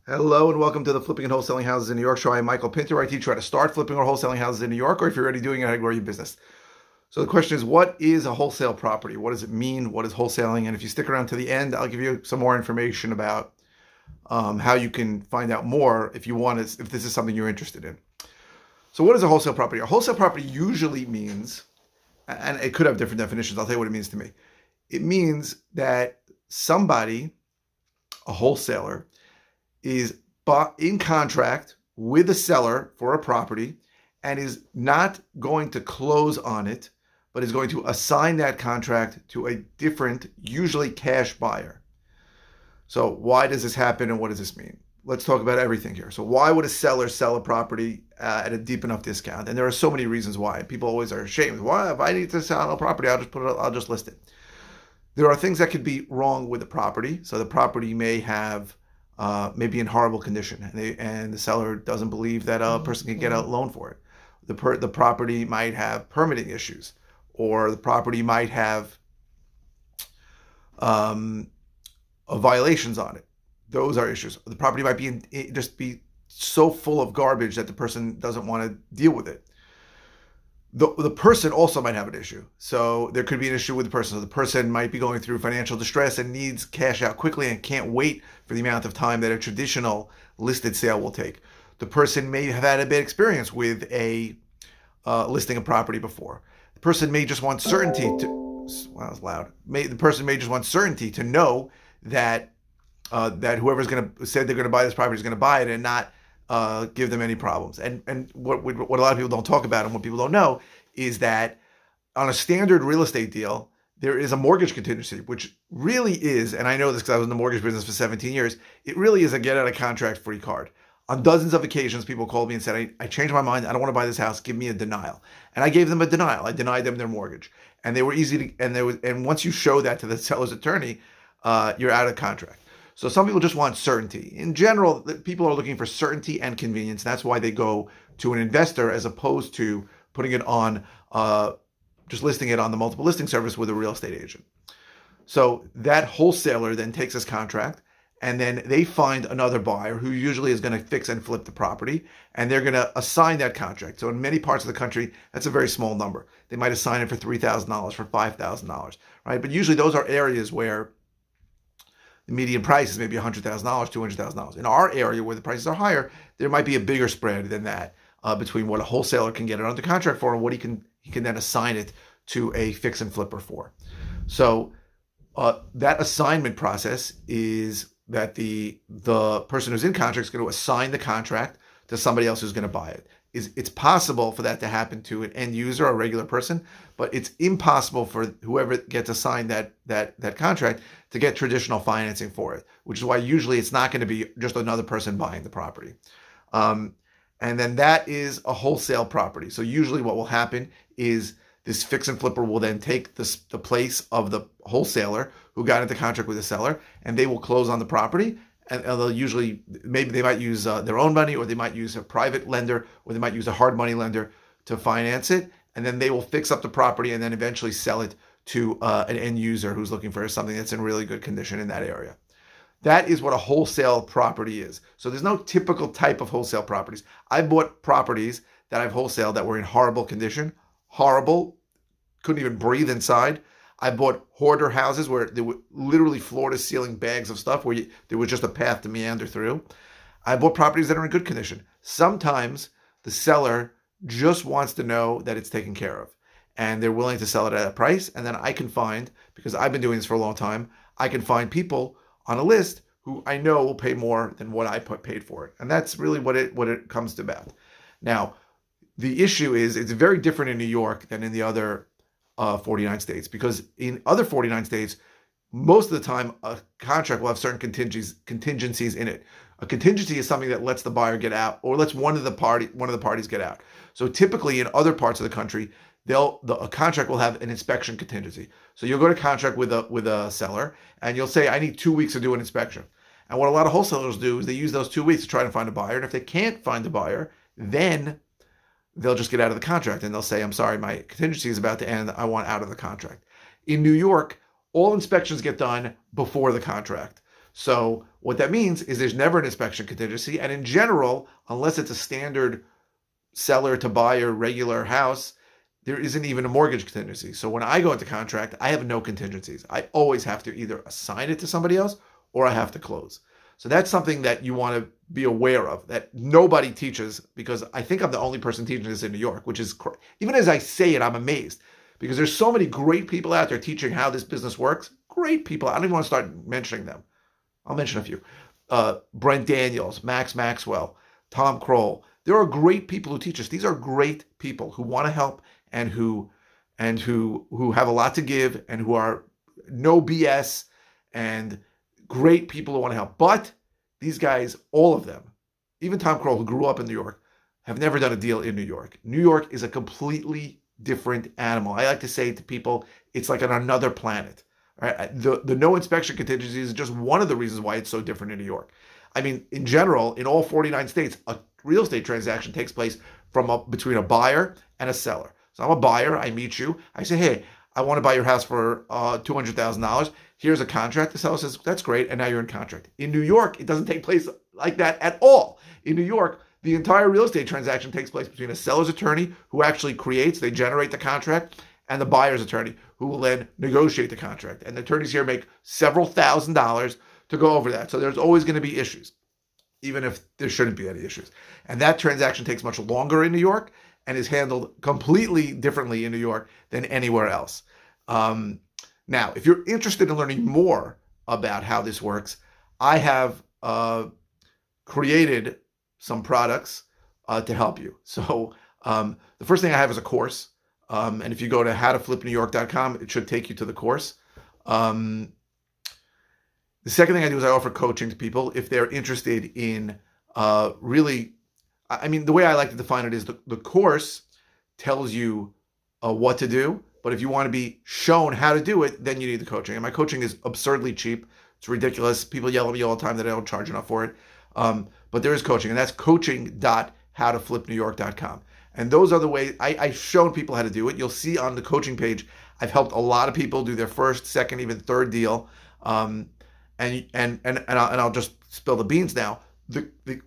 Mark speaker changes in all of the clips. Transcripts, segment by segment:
Speaker 1: Hello and welcome to the Flipping and Wholesaling Houses in New York show. I'm Michael Pinter. I teach you how to start flipping or wholesaling houses in New York, or if you're already doing it, how to grow your business. So the question is, what is a wholesale property? What does it mean? What is wholesaling? And if you stick around to the end, I'll give you some more information about how you can find out more if you want to, if this is something you're interested in. So what is a wholesale property? A wholesale property usually means, and it could have different definitions. I'll tell you what it means to me. It means that somebody, a wholesaler, is in contract with a seller for a property and is not going to close on it, but is going to assign that contract to a different, usually cash buyer. So why does this happen and what does this mean? Let's talk about everything here. So why would a seller sell a property at a deep enough discount? And there are so many reasons why. People always are ashamed. Why, if I need to sell a property, I'll just list it. There are things that could be wrong with the property. So the property may have maybe in horrible condition, and the seller doesn't believe that a person can get a loan for it. The property might have permitting issues, or the property might have violations on it. Those are issues. The property might just be so full of garbage that the person doesn't want to deal with it. The person also might have an issue. So there could be an issue with the person. So the person might be going through financial distress and needs cash out quickly and can't wait for the amount of time that a traditional listed sale will take. The person may have had a bad experience with a listing a property before. The person may just want certainty to, wow, that was loud. The person may just want certainty to know that that whoever's said they're going to buy this property is going to buy it and not give them any problems. And what a lot of people don't talk about and what people don't know is that on a standard real estate deal, there is a mortgage contingency, which really is, and I know this because I was in the mortgage business for 17 years, it really is a get out of contract free card. On dozens of occasions, people called me and said, I changed my mind. I don't want to buy this house. Give me a denial. And I gave them a denial. I denied them their mortgage. And they were easy to, and once you show that to the seller's attorney, you're out of contract. So some people just want certainty. In general, people are looking for certainty and convenience. That's why they go to an investor as opposed to putting it on, just listing it on the multiple listing service with a real estate agent. So that wholesaler then takes this contract and then they find another buyer who usually is going to fix and flip the property, and they're going to assign that contract. So in many parts of the country, that's a very small number. They might assign it for $3,000, for $5,000, right? But usually those are areas where the median price is maybe $100,000, $200,000. In our area where the prices are higher, there might be a bigger spread than that between what a wholesaler can get it under contract for and what he can then assign it to a fix and flipper for. So that assignment process is that the person who's in contract is going to assign the contract to somebody else who's going to buy it. It's possible for that to happen to an end user, a regular person, but it's impossible for whoever gets assigned that contract to get traditional financing for it, which is why usually it's not going to be just another person buying the property. And then that is a wholesale property. So usually what will happen is this fix and flipper will then take the place of the wholesaler who got into contract with the seller, and they will close on the property. And they'll usually, maybe they might use their own money, or they might use a private lender, or they might use a hard money lender to finance it. And then they will fix up the property and then eventually sell it to an end user who's looking for something that's in really good condition in that area. That is what a wholesale property is. So there's no typical type of wholesale properties. I bought properties that I've wholesaled that were in horrible condition, horrible, couldn't even breathe inside. I bought hoarder houses where there were literally floor-to-ceiling bags of stuff where there was just a path to meander through. I bought properties that are in good condition. Sometimes the seller just wants to know that it's taken care of, and they're willing to sell it at a price. And then I can find, because I've been doing this for a long time, I can find people on a list who I know will pay more than what I paid for it. And that's really what it comes to about. Now, the issue is it's very different in New York than in the other 49 states, because in other 49 states, most of the time a contract will have certain contingencies in it. A contingency is something that lets the buyer get out, or lets one of the parties get out. So typically in other parts of the country, a contract will have an inspection contingency. So you'll go to contract with a seller and you'll say, I need 2 weeks to do an inspection. And what a lot of wholesalers do is they use those 2 weeks to try to find a buyer. And if they can't find a buyer, then they'll just get out of the contract and they'll say, I'm sorry, my contingency is about to end. I want out of the contract. In New York, all inspections get done before the contract. So what that means is there's never an inspection contingency. And in general, unless it's a standard seller to buyer regular house, there isn't even a mortgage contingency. So when I go into contract, I have no contingencies. I always have to either assign it to somebody else or I have to close. So that's something that you want to be aware of, that nobody teaches, because I think I'm the only person teaching this in New York, which is, even as I say it, I'm amazed, because there's so many great people out there teaching how this business works. Great people. I don't even want to start mentioning them. I'll mention a few. Brent Daniels, Max Maxwell, Tom Kroll. There are great people who teach us. These are great people who want to help and who have a lot to give and who are no BS and great people who want to help. But these guys, all of them, even Tom Kroll, who grew up in New York, have never done a deal in New York. New York is a completely different animal. I like to say to people, it's like on another planet. Right? The no inspection contingency is just one of the reasons why it's so different in New York. I mean, in general, in all 49 states, a real estate transaction takes place between a buyer and a seller. So I'm a buyer. I meet you. I say, hey, I want to buy your house for $200,000. Here's a contract. The seller says, that's great. And now you're in contract. In New York, it doesn't take place like that at all. In New York, the entire real estate transaction takes place between a seller's attorney who actually they generate the contract, and the buyer's attorney who will then negotiate the contract. And the attorneys here make several $1,000s to go over that. So there's always going to be issues, even if there shouldn't be any issues. And that transaction takes much longer in New York and is handled completely differently in New York than anywhere else. Now, if you're interested in learning more about how this works, I have created some products to help you. So the first thing I have is a course. And if you go to howtoflipnewyork.com, it should take you to the course. The second thing I do is I offer coaching to people if they're interested in the way I like to define it is the course tells you what to do, but if you want to be shown how to do it, then you need the coaching. And my coaching is absurdly cheap. It's ridiculous. People yell at me all the time that I don't charge enough for it. But there is coaching, and that's coaching.howtoflipnewyork.com. And those are the ways I've shown people how to do it. You'll see on the coaching page, I've helped a lot of people do their first, second, even third deal. And I'll just spill the beans now.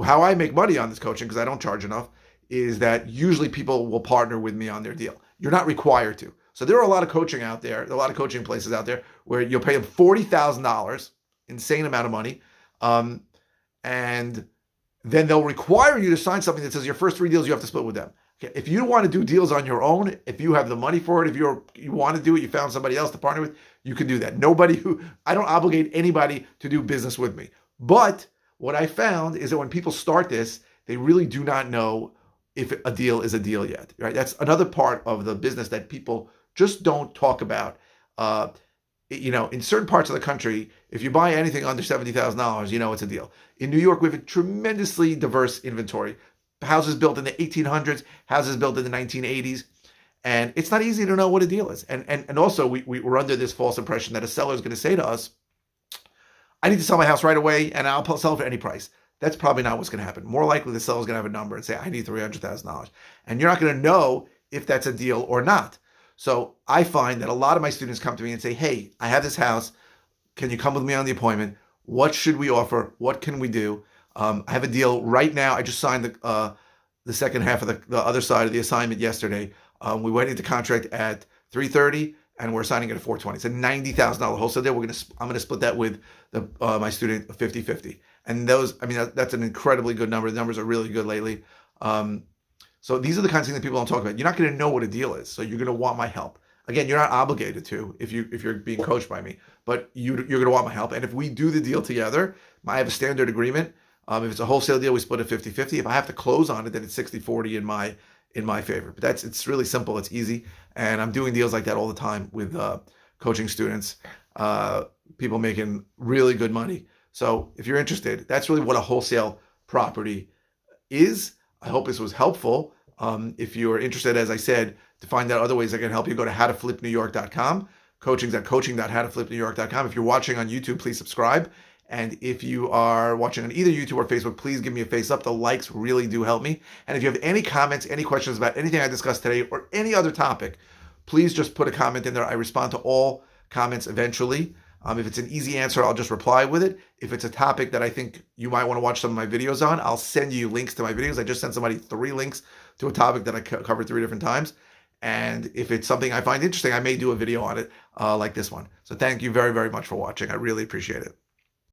Speaker 1: How I make money on this coaching, because I don't charge enough, is that usually people will partner with me on their deal. You're not required to. So there are a lot of coaching out there, a lot of coaching places out there where you'll pay them $40,000, insane amount of money, and then they'll require you to sign something that says your first 3 deals you have to split with them. Okay? If you want to do deals on your own, if you have the money for it, if you want to do it, you found somebody else to partner with, you can do that. I don't obligate anybody to do business with me. But what I found is that when people start this, they really do not know if a deal is a deal yet. Right? That's another part of the business that people just don't talk about. In certain parts of the country, if you buy anything under $70,000, you know it's a deal. In New York, we have a tremendously diverse inventory. Houses built in the 1800s, houses built in the 1980s, and it's not easy to know what a deal is. And also, we're under this false impression that a seller is going to say to us, I need to sell my house right away, and I'll sell it for any price. That's probably not what's going to happen. More likely, the seller's going to have a number and say, I need $300,000. And you're not going to know if that's a deal or not. So I find that a lot of my students come to me and say, hey, I have this house. Can you come with me on the appointment? What should we offer? What can we do? I have a deal right now. I just signed the second half of the other side of the assignment yesterday. We went into contract at 3:30 and we're signing it at 4:20. It's a $90,000 wholesale deal. I'm going to split that with my student 50-50. And that's an incredibly good number. The numbers are really good lately. So these are the kinds of things that people don't talk about. You're not going to know what a deal is, so you're going to want my help. Again, you're not obligated to if you're being coached by me, but you're going to want my help. And if we do the deal together, I have a standard agreement. If it's a wholesale deal, we split it 50-50. If I have to close on it, then it's 60-40 in my favor. But it's really simple. It's easy. And I'm doing deals like that all the time with coaching students, people making really good money. So if you're interested, that's really what a wholesale property is. I hope this was helpful. If you're interested, as I said, to find out other ways I can help you, go to howtoflipnewyork.com. Coaching's at coaching.howtoflipnewyork.com. If you're watching on YouTube, please subscribe. And if you are watching on either YouTube or Facebook, please give me a face up. The likes really do help me. And if you have any comments, any questions about anything I discussed today or any other topic, please just put a comment in there. I respond to all comments eventually. If it's an easy answer, I'll just reply with it. If it's a topic that I think you might want to watch some of my videos on, I'll send you links to my videos. I just sent somebody 3 links to a topic that I covered 3 different times. And if it's something I find interesting, I may do a video on it like this one. So thank you very, very much for watching. I really appreciate it.